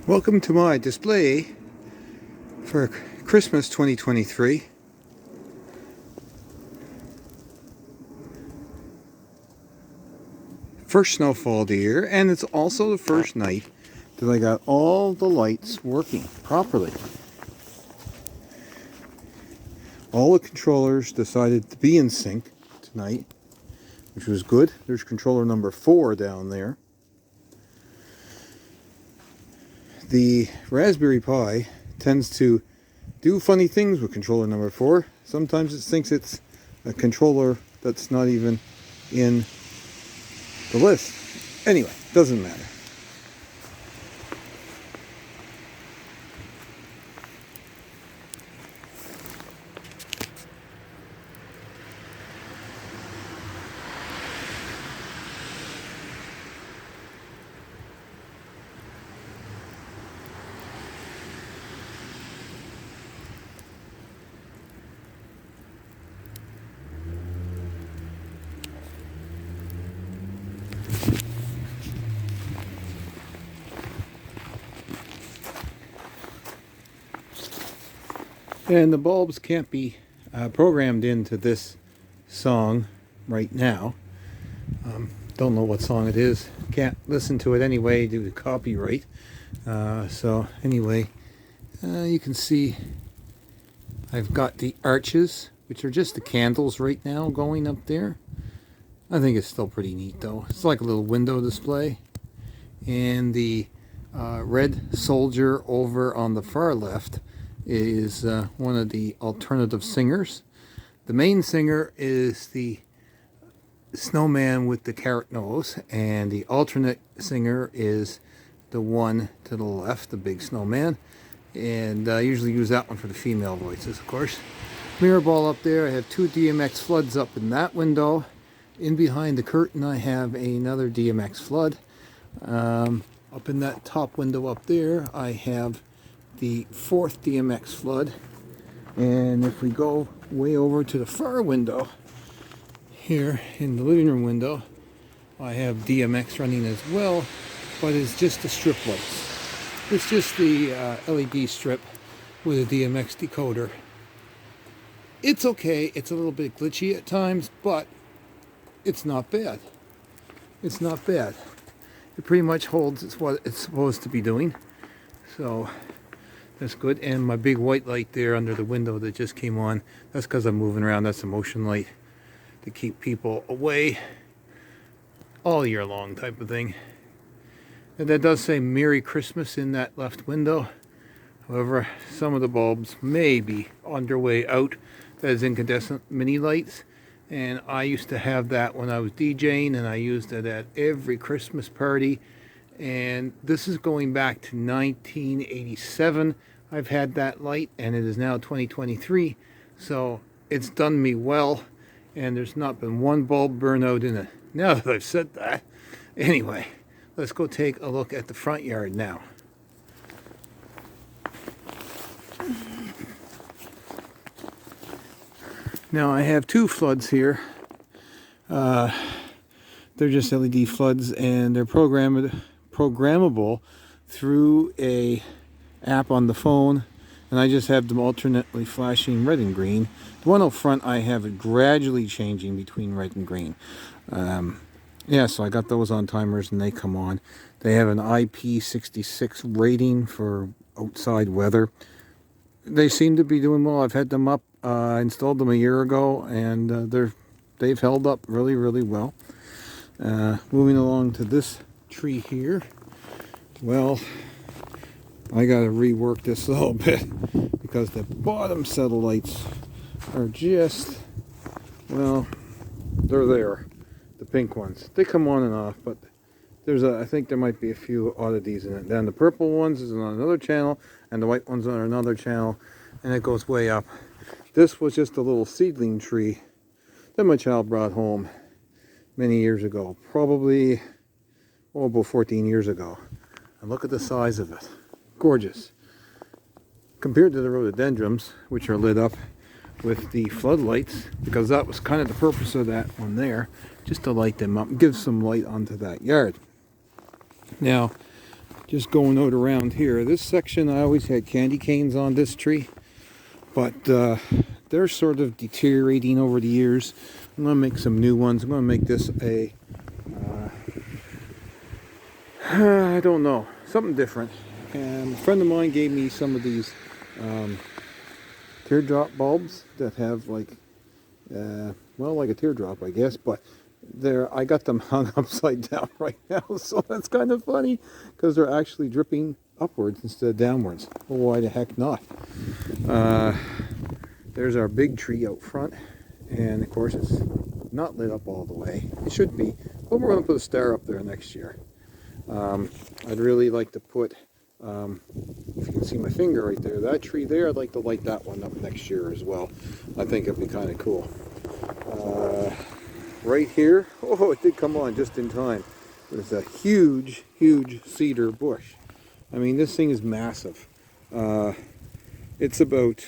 Welcome to my display for Christmas 2023. First snowfall of the year, and it's also the first night that I got all the lights working properly. All the controllers decided to be in sync tonight, which was good. There's controller number 4 down there. The Raspberry Pi tends to do funny things with controller number 4. Sometimes it thinks it's a controller that's not even in the list. Anyway, doesn't matter. And the bulbs can't be programmed into this song right now. Don't know what song it is. Can't listen to it anyway due to copyright. So anyway, you can see I've got the arches, which are just the candles right now going up there. I think it's still pretty neat though. It's like a little window display. And the red soldier over on the far left is one of the alternative singers. The main singer is the snowman with the carrot nose, and the alternate singer is the one to the left, the big snowman. And I usually use that one for the female voices, of course. Mirror ball up there. I have 2 DMX floods up in that window. In behind the curtain I have another DMX flood. Up in that top window up there I have the 4th DMX flood. And if we go way over to the far window here in the living room window, I have DMX running as well, but it's just the strip lights. It's just the LED strip with a DMX decoder. It's okay. It's a little bit glitchy at times, but it's not bad. It's not bad. It pretty much holds what it's supposed to be doing. So that's good. And my big white light there under the window that just came on, that's because I'm moving around. That's a motion light to keep people away all year long type of thing. And that does say Merry Christmas in that left window. However, some of the bulbs may be on their way out as incandescent mini lights. And I used to have that when I was DJing, and I used it at every Christmas party. And this is going back to 1987. I've had that light, and it is now 2023. So it's done me well, and there's not been one bulb burnout in it. Now that I've said that. Anyway, let's go take a look at the front yard now. Now I have 2 floods here. They're just LED floods, and they're programmable through a app on the phone, and I just have them alternately flashing red and green. The one up front I have it gradually changing between red and green. Yeah, so I got those on timers and they come on. They have an IP66 rating for outside weather. They seem to be doing well. I've had them up. I installed them a year ago, and they've held up really, really well. Moving along to this tree here. Well, I got to rework this a little bit because the bottom set of lights are just, well, they're there. The pink ones. They come on and off, but I think there might be a few oddities in it. Then the purple ones is on another channel, and the white ones on another channel, and it goes way up. This was just a little seedling tree that my child brought home many years ago, probably about 14 years ago. And look at the size of it. Gorgeous. Compared to the rhododendrons, which are lit up with the floodlights, because that was kind of the purpose of that one there, just to light them up and give some light onto that yard. Now, just going out around here. This section, I always had candy canes on this tree, but they're sort of deteriorating over the years. I'm going to make some new ones. I'm going to make this a, I don't know, something different. And a friend of mine gave me some of these teardrop bulbs that have like, well, like a teardrop, I guess, but I got them hung upside down right now, so that's kind of funny because they're actually dripping upwards instead of downwards. Well, why the heck not? There's our big tree out front, and of course it's not lit up all the way. It should be, but we're going to put a star up there next year. I'd really like to put, if you can see my finger right there, that tree there, I'd like to light that one up next year as well. I think it'd be kind of cool. Right here, oh, it did come on just in time. There's a huge, huge cedar bush. I mean, this thing is massive. It's about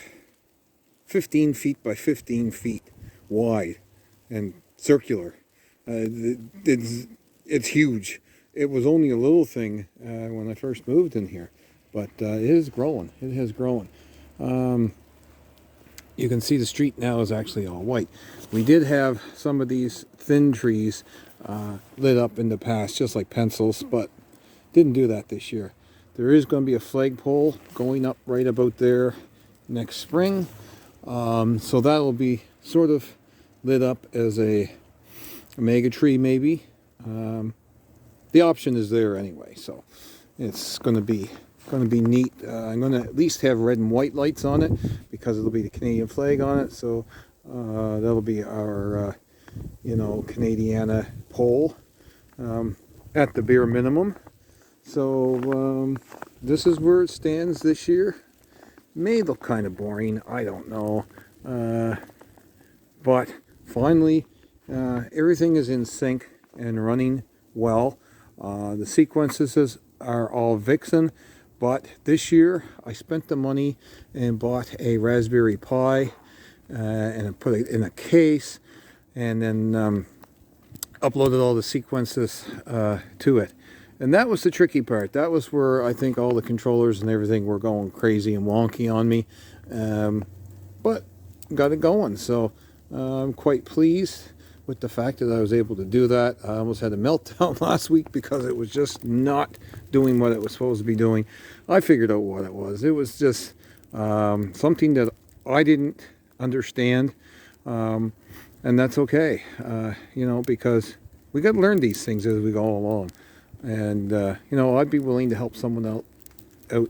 15 feet by 15 feet wide and circular. It's huge. It was only a little thing when I first moved in here, but it is growing. It has grown. You can see the street now is actually all white. We did have some of these thin trees lit up in the past, just like pencils, but didn't do that this year. There is going to be a flagpole going up right about there next spring. So that'll be sort of lit up as a mega tree maybe. The option is there anyway, so it's going to be neat. I'm going to at least have red and white lights on it because it'll be the Canadian flag on it. So that'll be our, Canadiana pole at the bare minimum. So this is where it stands this year. May look kind of boring, I don't know. But finally, everything is in sync and running well. The sequences are all Vixen. But this year, I spent the money and bought a Raspberry Pi and I put it in a case and then uploaded all the sequences to it. And that was the tricky part. That was where I think all the controllers and everything were going crazy and wonky on me. But got it going. So I'm quite pleased with the fact that I was able to do that. I almost had a meltdown last week because it was just not doing what it was supposed to be doing. I figured out what it was. It was just something that I didn't understand, and that's okay, because we got to learn these things as we go along. And, I'd be willing to help someone out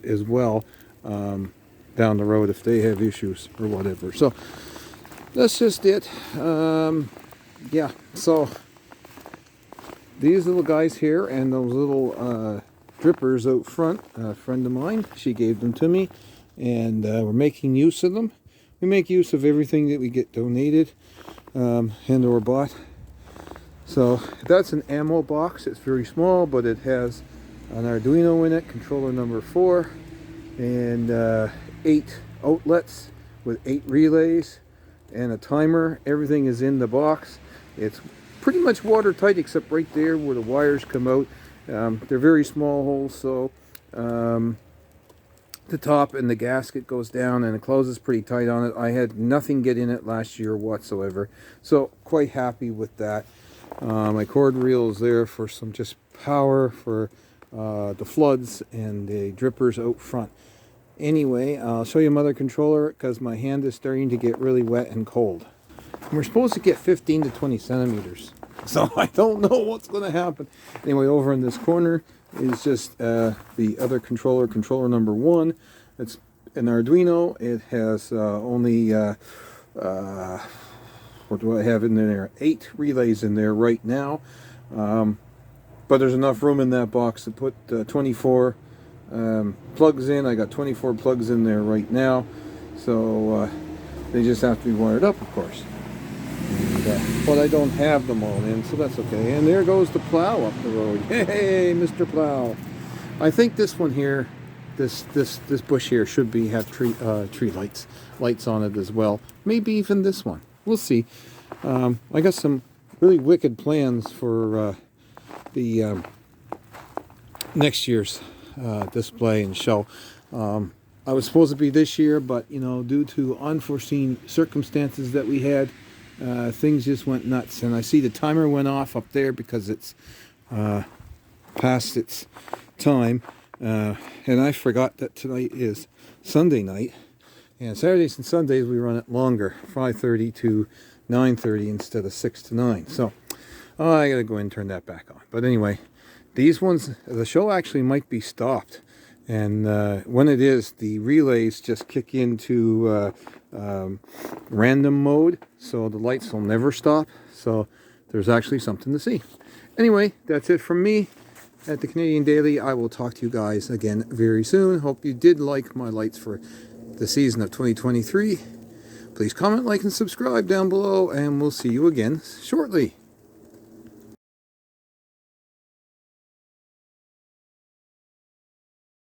as well down the road if they have issues or whatever. So that's just it. Yeah, so these little guys here and those little drippers out front, a friend of mine, she gave them to me, and we're making use of them. We make use of everything that we get donated and or bought. So that's an ammo box. It's very small, but it has an Arduino in it, controller number 4, and 8 outlets with 8 relays and a timer. Everything is in the box. It's pretty much watertight except right there where the wires come out. They're very small holes, so the top and the gasket goes down and it closes pretty tight on it. I had nothing get in it last year whatsoever, so quite happy with that. My cord reel is there for some just power for the floods and the drippers out front. Anyway, I'll show you mother controller because my hand is starting to get really wet and cold. We're supposed to get 15 to 20 centimeters, so I don't know what's going to happen. Anyway, over in this corner is just the other controller, controller number 1. It's an Arduino. It has only, what do I have in there? 8 relays in there right now. But there's enough room in that box to put 24 plugs in. I got 24 plugs in there right now. So they just have to be wired up, of course. But I don't have them all in, so that's okay. And there goes the plow up the road. Hey, Mr. Plow. I think this one here, this bush here should have tree lights on it as well. Maybe even this one. We'll see. I got some really wicked plans for the next year's display and show. I was supposed to be this year, but you know, due to unforeseen circumstances that we had, things just went nuts. And I see the timer went off up there because it's past its time. And I forgot that tonight is Sunday night. And Saturdays and Sundays we run it longer, 5:30 to 9:30 instead of 6 to 9. So I gotta go and turn that back on. But anyway, these ones, the show actually might be stopped. And when it is, the relays just kick into random mode, so the lights will never stop. So there's actually something to see. Anyway, that's it from me at the Canadian Daily. I will talk to you guys again very soon. Hope you did like my lights for the season of 2023. Please comment, like, and subscribe down below, and we'll see you again shortly.